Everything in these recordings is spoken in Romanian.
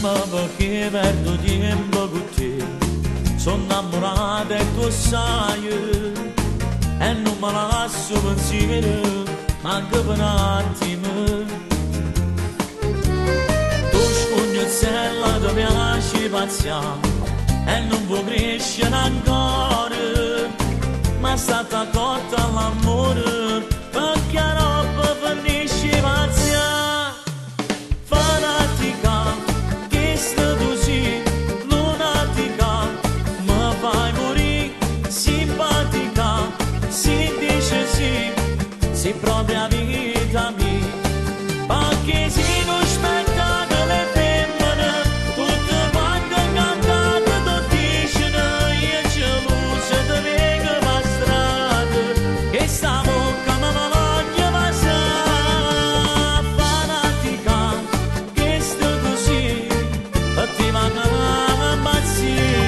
Perché perdo tempo con te, sono innamorato del tuo sai e non me la lascio pensiero, manco per un attimo. Tu scognozella ti piace pazziare e non può crescere ancora, ma state accorta all'amore perché la roba finisce pazziare. Se propria vita mia, perché se non spettacolo le femmine, tutte quante cantate, tutti dicono io gelosa di vengo per strada, che sta bocca mi voglio passare, fanatica, che sto così, e ti va a impazzire.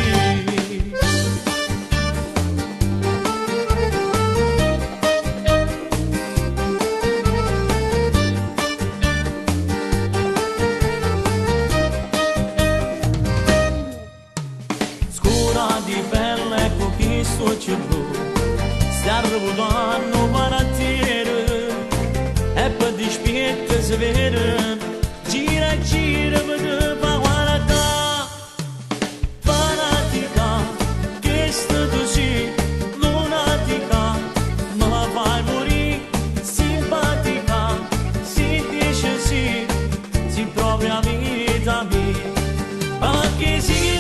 Di belle con chi sto cercando, sta arrivando malattiere e per dispietto si vede, gira e gira per guardare, fanatica, che sto così, lunatica, ma fai morire, simpatica, si dice sì, si propria vita mia, perché si